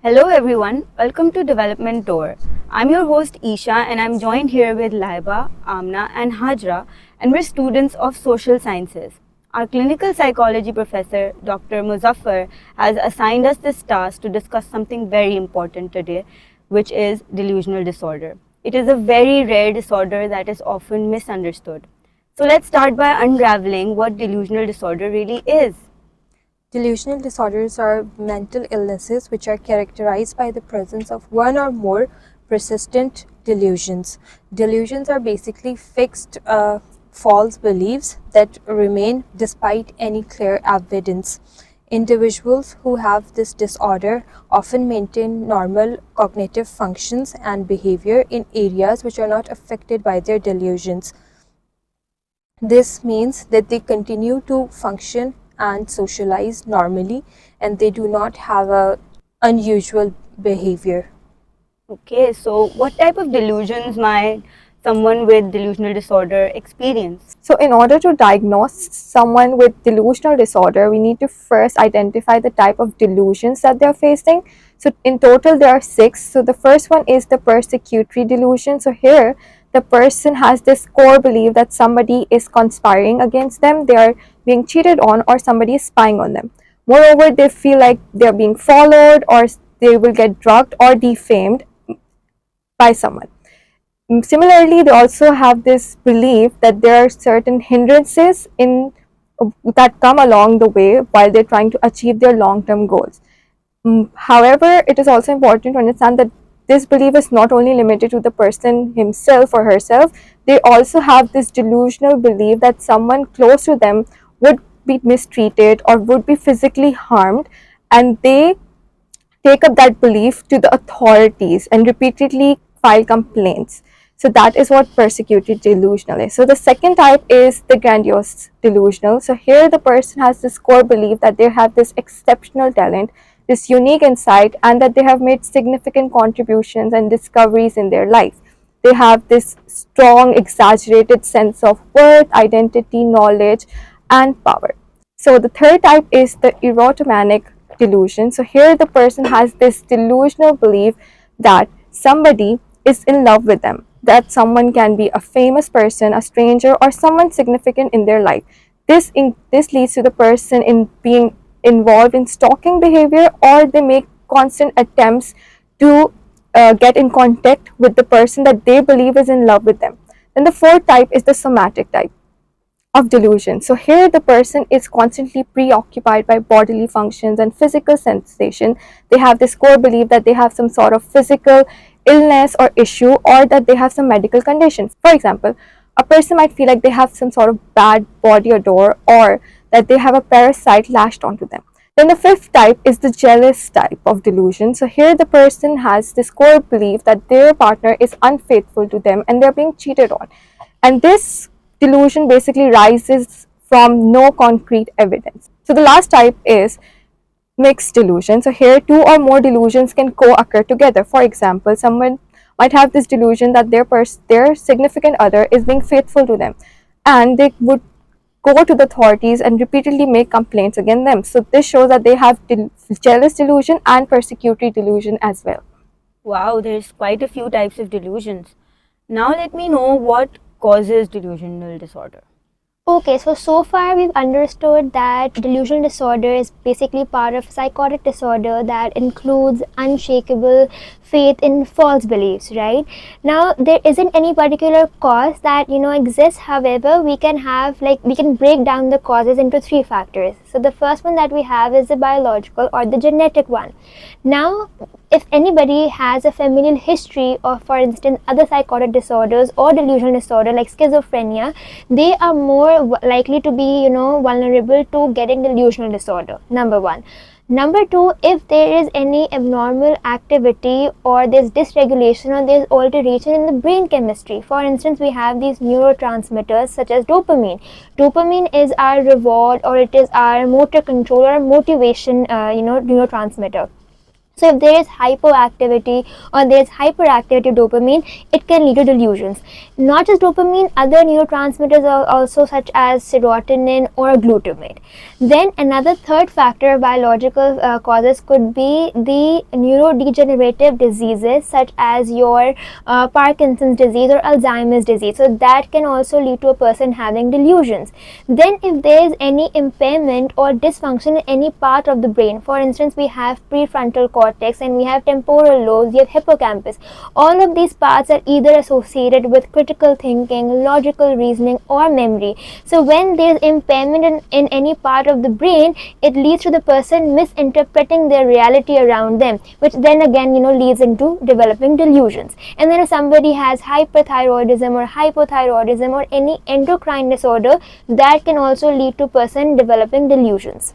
Hello everyone, welcome to Development Tour. I'm your host Eesha and I'm joined here with Laiba, Amna and Hajira, and we're students of social sciences. Our clinical psychology professor, Dr. Muzaffar, has assigned us this task to discuss something very important today, which is delusional disorder. It is a very rare disorder that is often misunderstood. So let's start by unraveling what delusional disorder really is. Delusional disorders are mental illnesses which are characterized by the presence of one or more persistent delusions. Delusions are basically fixed false beliefs that remain despite any clear evidence. Individuals who have this disorder often maintain normal cognitive functions and behavior in areas which are not affected by their delusions. This means that they continue to function and socialize normally and they do not have a unusual behavior. Okay, so what type of delusions might someone with delusional disorder experience? So, in order to diagnose someone with delusional disorder, we need to first identify the type of delusions that they're facing. So, in total, there are 6. So, the first one is the persecutory delusion. So, here the person has this core belief that somebody is conspiring against them, they are being cheated on, or somebody is spying on them. Moreover, they feel like they're being followed, or they will get drugged or defamed by someone. Similarly, they also have this belief that there are certain hindrances that come along the way while they're trying to achieve their long-term goals. However, it is also important to understand that this belief is not only limited to the person himself or herself. They also have this delusional belief that someone close to them would be mistreated or would be physically harmed, and they take up that belief to the authorities and repeatedly file complaints. So that is what persecuted delusional is. So the second type is the grandiose delusional. So here the person has this core belief that they have this exceptional talent, this unique insight, and that they have made significant contributions and discoveries in their life. They have this strong, exaggerated sense of worth, identity, knowledge, and power. So the third type is the erotomanic delusion. So here the person has this delusional belief that somebody is in love with them, that someone can be a famous person, a stranger, or someone significant in their life. This leads to the person in being involved in stalking behavior, or they make constant attempts to get in contact with the person that they believe is in love with them. Then the fourth type is the somatic type of delusion. So here the person is constantly preoccupied by bodily functions and physical sensation. They have this core belief that they have some sort of physical illness or issue, or that they have some medical condition. For example, a person might feel like they have some sort of bad body odor, or that they have a parasite lashed onto them. Then the fifth type is the jealous type of delusion. So here the person has this core belief that their partner is unfaithful to them and they're being cheated on. And this delusion basically rises from no concrete evidence. So the last type is mixed delusion. So here two or more delusions can co-occur together. For example, someone might have this delusion that their significant other is being faithful to them, and they would go to the authorities and repeatedly make complaints against them. So this shows that they have jealous delusion and persecutory delusion as well. Wow, there's quite a few types of delusions. Now let me know what causes delusional disorder. Okay, so far we've understood that delusional disorder is basically part of psychotic disorder that includes unshakable faith in false beliefs, right? Now there isn't any particular cause that exists. However, we can break down the causes into 3 factors. So the first one that we have is the biological or the genetic one. Now, if anybody has a familial history of, for instance, other psychotic disorders or delusional disorder like schizophrenia, they are more likely to be, vulnerable to getting delusional disorder. Number 1. Number 2, if there is any abnormal activity or there's dysregulation or there's alteration in the brain chemistry. For instance, we have these neurotransmitters such as dopamine. Dopamine is our reward, or it is our motor control or motivation, neurotransmitter. So if there is hypoactivity or there is hyperactivity of dopamine, it can lead to delusions. Not just dopamine, other neurotransmitters are also, such as serotonin or glutamate. Then another third factor of biological causes could be the neurodegenerative diseases such as your Parkinson's disease or Alzheimer's disease. So that can also lead to a person having delusions. Then if there is any impairment or dysfunction in any part of the brain, for instance, we have prefrontal cortex and we have temporal lobes, we have hippocampus. All of these parts are either associated with critical thinking, logical reasoning, or memory. So when there is impairment in any part of the brain, it leads to the person misinterpreting their reality around them, which then again leads into developing delusions. And then if somebody has hyperthyroidism or hypothyroidism or any endocrine disorder, that can also lead to person developing delusions.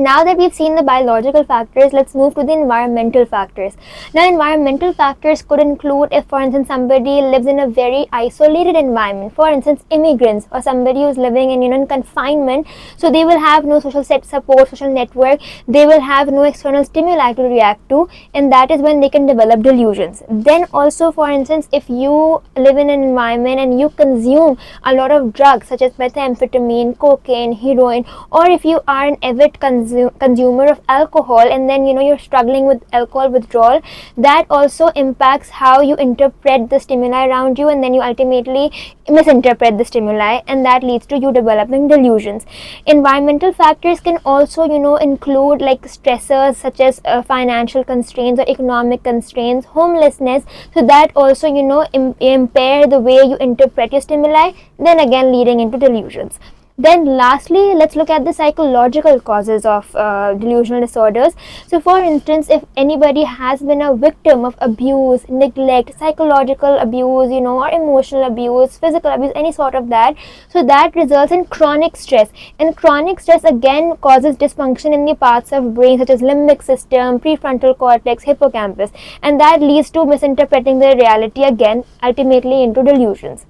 Now that we've seen the biological factors, let's move to the environmental factors. Now, environmental factors could include if, for instance, somebody lives in a very isolated environment, for instance, immigrants or somebody who's living in confinement, so they will have no social support, social network, they will have no external stimuli to react to, and that is when they can develop delusions. Then also, for instance, if you live in an environment and you consume a lot of drugs such as methamphetamine, cocaine, heroin, or if you are an avid consumer of alcohol and then you're struggling with alcohol withdrawal, that also impacts how you interpret the stimuli around you, and then you ultimately misinterpret the stimuli, and that leads to you developing delusions. Environmental factors can also include like stressors such as financial constraints or economic constraints, homelessness, so that also impair the way you interpret your stimuli, then again leading into delusions. Then lastly, let's look at the psychological causes of delusional disorders. So for instance, if anybody has been a victim of abuse, neglect, psychological abuse, or emotional abuse, physical abuse, any sort of that, so that results in chronic stress. And chronic stress again causes dysfunction in the parts of brain such as limbic system, prefrontal cortex, hippocampus, and that leads to misinterpreting the reality, again ultimately into delusions.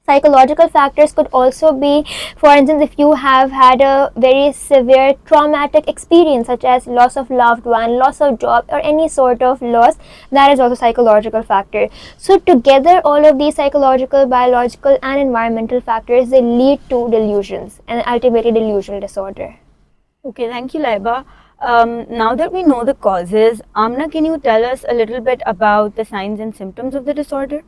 Psychological factors could also be, for instance, if you have had a very severe traumatic experience such as loss of loved one, loss of job, or any sort of loss, that is also psychological factor. So together all of these psychological, biological and environmental factors, they lead to delusions and ultimately delusional disorder. Okay, thank you, Laiba. Now that we know the causes, Amna, can you tell us a little bit about the signs and symptoms of the disorder?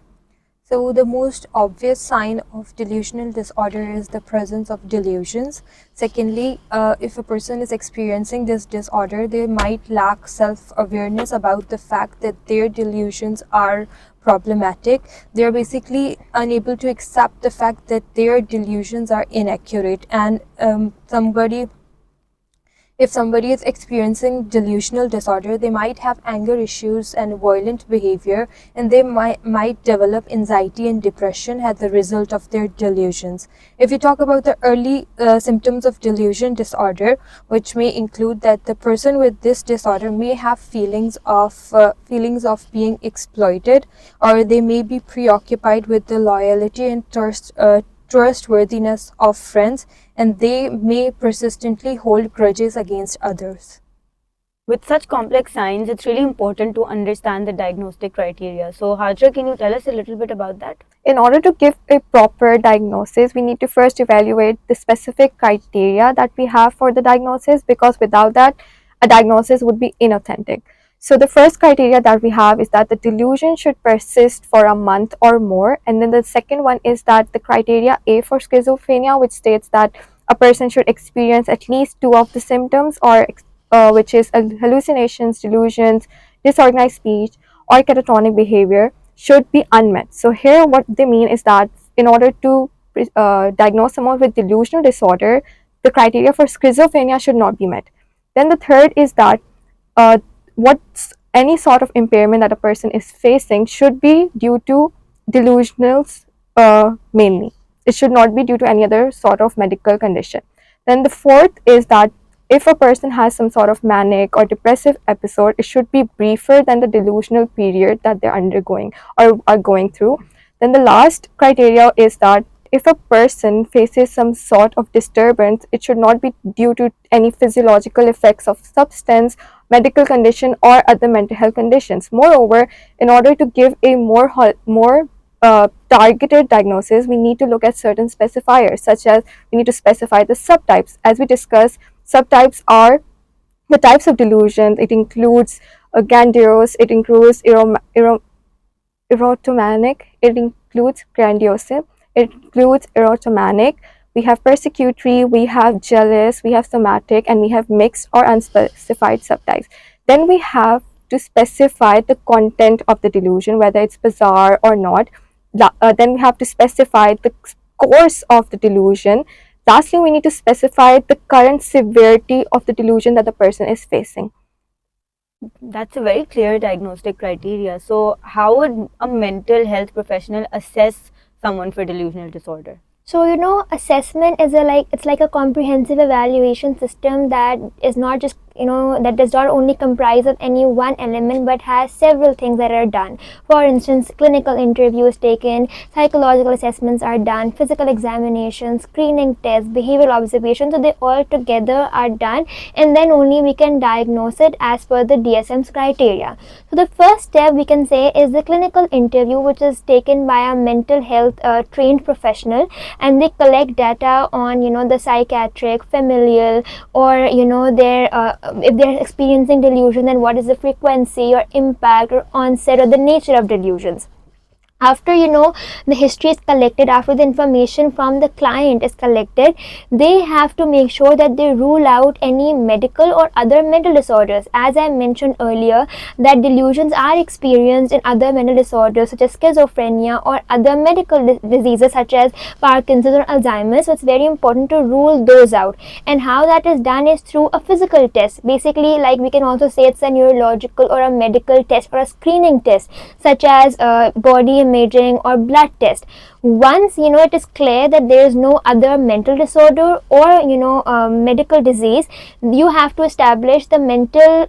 So the most obvious sign of delusional disorder is the presence of delusions. Secondly, if a person is experiencing this disorder, they might lack self-awareness about the fact that their delusions are problematic. They are basically unable to accept the fact that their delusions are inaccurate, and if somebody is experiencing delusional disorder, they might have anger issues and violent behavior, and they might develop anxiety and depression as a result of their delusions. If we talk about the early symptoms of delusion disorder, which may include that the person with this disorder may have feelings of being exploited, or they may be preoccupied with the loyalty and trustworthiness of friends, and they may persistently hold grudges against others. With such complex signs, it's really important to understand the diagnostic criteria. So, Hajra, can you tell us a little bit about that? In order to give a proper diagnosis, we need to first evaluate the specific criteria that we have for the diagnosis, because without that, a diagnosis would be inauthentic. So the first criteria that we have is that the delusion should persist for a month or more. And then the second one is that the criteria A for schizophrenia, which states that a person should experience at least 2 of the symptoms, or which is hallucinations, delusions, disorganized speech, or catatonic behavior, should be unmet. So here what they mean is that in order to diagnose someone with delusional disorder, the criteria for schizophrenia should not be met. Then the third is that what's any sort of impairment that a person is facing should be due to delusionals mainly. It should not be due to any other sort of medical condition. Then the fourth is that if a person has some sort of manic or depressive episode, it should be briefer than the delusional period that they're undergoing or are going through. Then the last criteria is that if a person faces some sort of disturbance, it should not be due to any physiological effects of substance, medical condition, or other mental health conditions. Moreover, in order to give a more targeted diagnosis, we need to look at certain specifiers, such as we need to specify the subtypes. As we discussed, subtypes are the types of delusions. It includes grandiose, it includes erotomanic, it includes grandiose, it includes erotomanic. We have persecutory, we have jealous, we have somatic, and we have mixed or unspecified subtypes. Then we have to specify the content of the delusion, whether it's bizarre or not. Then we have to specify the course of the delusion. Lastly, we need to specify the current severity of the delusion that the person is facing. That's a very clear diagnostic criteria. So, how would a mental health professional assess someone for delusional disorder? So, assessment is it's like a comprehensive evaluation system that is not just, that does not only comprise of any one element but has several things that are done. For instance, clinical interviews taken, psychological assessments are done, physical examinations, screening tests, behavioral observations. So they all together are done, and then only we can diagnose it as per the DSM's criteria. So the first step we can say is the clinical interview, which is taken by a mental health trained professional, and they collect data on the psychiatric, familial, or their if they're experiencing delusion, then what is the frequency or impact or onset or the nature of delusions. After the history is collected, after the information from the client is collected, they have to make sure that they rule out any medical or other mental disorders. As I mentioned earlier, that delusions are experienced in other mental disorders such as schizophrenia or other medical diseases such as Parkinson's or Alzheimer's. So it's very important to rule those out, and how that is done is through a physical test. Basically, like we can also say it's a neurological or a medical test or a screening test, such as body imaging or blood test. Once it is clear that there is no other mental disorder or medical disease, you have to establish the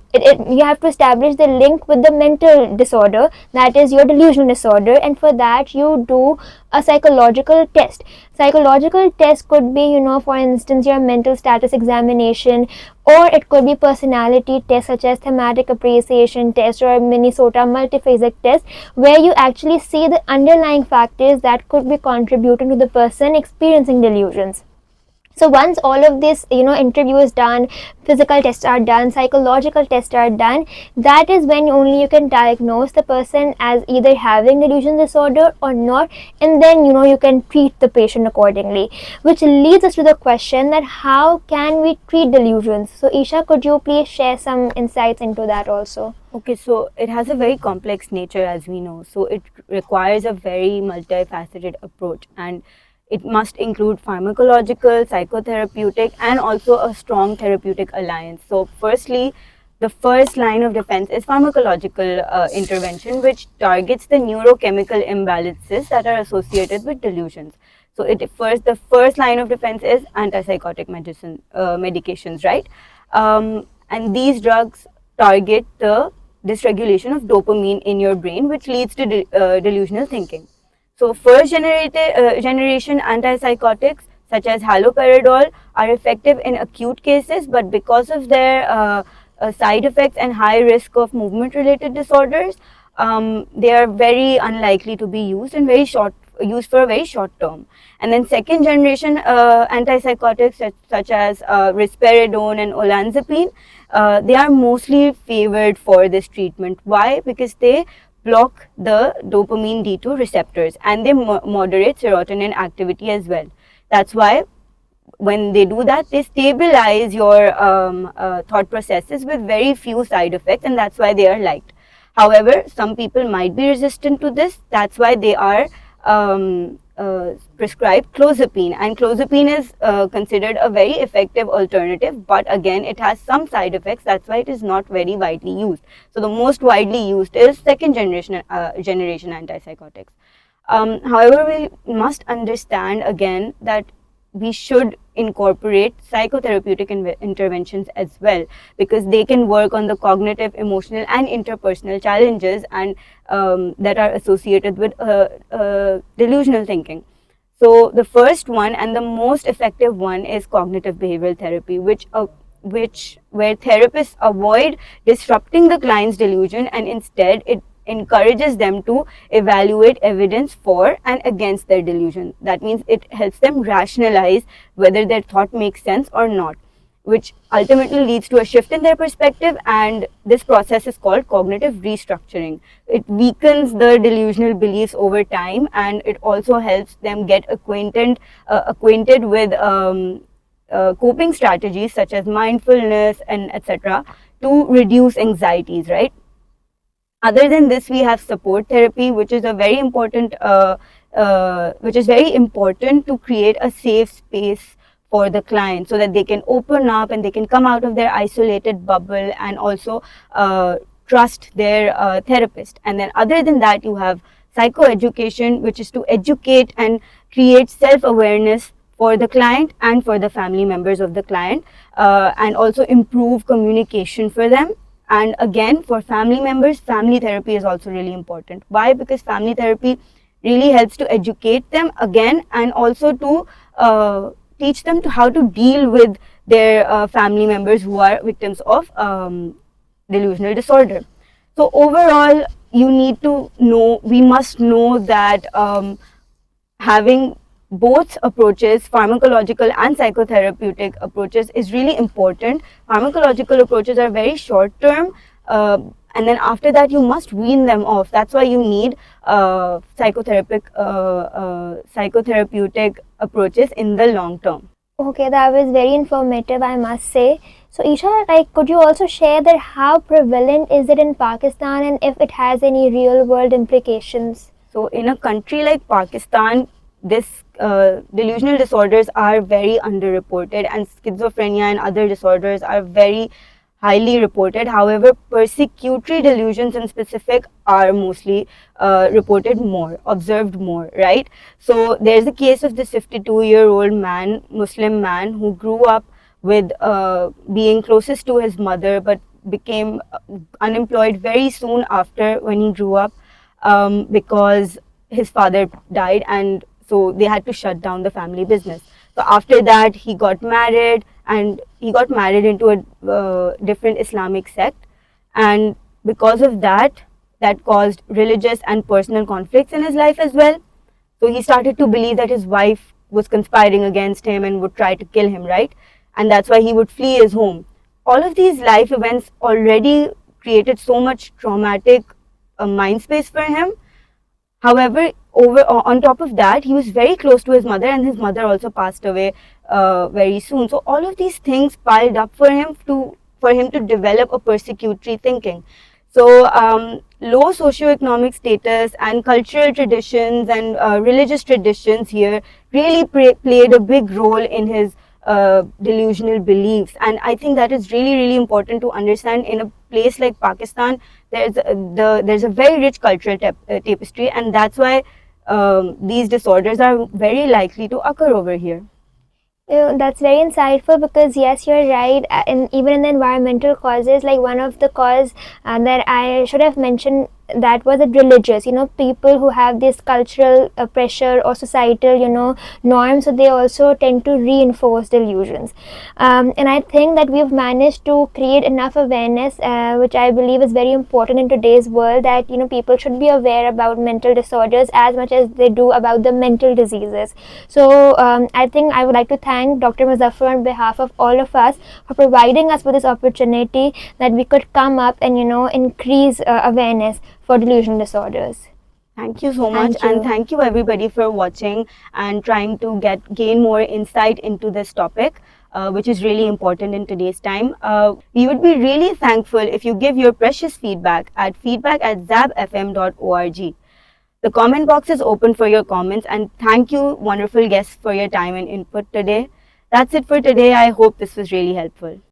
you have to establish the link with the mental disorder, that is your delusional disorder, and for that you do a psychological test. Psychological test could be for instance your mental status examination, or it could be personality test such as thematic appreciation test or Minnesota multiphasic test, where you actually see the underlying factors that could be contributing to the person experiencing delusions. So once all of this interview is done, physical tests are done, psychological tests are done, that is when only you can diagnose the person as either having delusional disorder or not, and then you can treat the patient accordingly. Which leads us to the question that how can we treat delusions? So Eesha, could you please share some insights into that also? Okay, so it has a very complex nature, as we know. So it requires a very multifaceted approach, and it must include pharmacological, psychotherapeutic, and also a strong therapeutic alliance. So firstly, the first line of defense is pharmacological intervention, which targets the neurochemical imbalances that are associated with delusions. So the first line of defense is antipsychotic medications, right? And these drugs target the dysregulation of dopamine in your brain, which leads to delusional thinking. So first generation antipsychotics such as haloperidol are effective in acute cases, but because of their side effects and high risk of movement related disorders, they are very unlikely to be used and used for a very short term. And then second generation antipsychotics such as risperidone and olanzapine, they are mostly favored for this treatment. Why? Because they block the dopamine D2 receptors and they moderate serotonin activity as well. That's why when they do that, they stabilize your thought processes with very few side effects, and that's why they are liked. However, some people might be resistant to this. That's why they are prescribed clozapine, and clozapine is considered a very effective alternative, but again it has some side effects. That's why it is not very widely used. So the most widely used is second generation antipsychotics. However, we must understand again that we should incorporate psychotherapeutic interventions as well, because they can work on the cognitive, emotional, and interpersonal challenges and that are associated with delusional thinking. So the first one and the most effective one is cognitive behavioral therapy, which where therapists avoid disrupting the client's delusion, and instead it encourages them to evaluate evidence for and against their delusion. That means it helps them rationalize whether their thought makes sense or not, which ultimately leads to a shift in their perspective, and this process is called cognitive restructuring. It weakens the delusional beliefs over time, and it also helps them get acquainted with coping strategies such as mindfulness and etc. to reduce anxieties, right? Other than this, we have support therapy, which is very important to create a safe space for the client, so that they can open up and they can come out of their isolated bubble and also trust their therapist. And then other than that, you have psychoeducation, which is to educate and create self-awareness for the client and for the family members of the client, and also improve communication for them. And again, for family members, family therapy is also really important. Why? Because family therapy really helps to educate them again, and also to teach them to how to deal with their family members who are victims of delusional disorder. So overall, we must know that having both approaches, pharmacological and psychotherapeutic approaches, is really important. Pharmacological approaches are very short term, and then after that you must wean them off. That's why you need psychotherapeutic approaches in the long term. Okay, that was very informative, I must say. So, Eesha, like, could you also share that how prevalent is it in Pakistan and if it has any real world implications? So, in a country like Pakistan, this delusional disorders are very underreported, and schizophrenia and other disorders are very highly reported. However, persecutory delusions in specific are mostly reported more, observed more, right? So there's a case of this 52-year-old man, Muslim man, who grew up with being closest to his mother, but became unemployed very soon after when he grew up, because his father died, and so they had to shut down the family business. So after that, he got married, and he got married into a different Islamic sect, and because of that, that caused religious and personal conflicts in his life as well. So he started to believe that his wife was conspiring against him and would try to kill him, right? And that's why he would flee his home. All of these life events already created so much traumatic mind space for him. However, on top of that, he was very close to his mother, and his mother also passed away very soon. So all of these things piled up for him to develop a persecutory thinking. So low socioeconomic status and cultural traditions and religious traditions here really played a big role in his delusional beliefs. And I think that is really, really important to understand. In a place like Pakistan, there's a very rich cultural tapestry, and that's why these disorders are very likely to occur over here. That's very insightful, because yes, you're right. Even in the environmental causes, like one of the cause that I should have mentioned, that was the religious, people who have this cultural pressure or societal, norms, so they also tend to reinforce delusions. And I think that we've managed to create enough awareness, which I believe is very important in today's world, that, people should be aware about mental disorders as much as they do about the mental diseases. So I think I would like to thank Dr. Muzaffar on behalf of all of us for providing us with this opportunity that we could come up and, increase awareness for delusional disorders. Thank you so much, and thank you everybody for watching and trying to gain more insight into this topic, which is really important in today's time. We would be really thankful if you give your precious feedback at feedback@zabfm.org. The comment box is open for your comments, and thank you, wonderful guests, for your time and input today. That's it for today. I hope this was really helpful.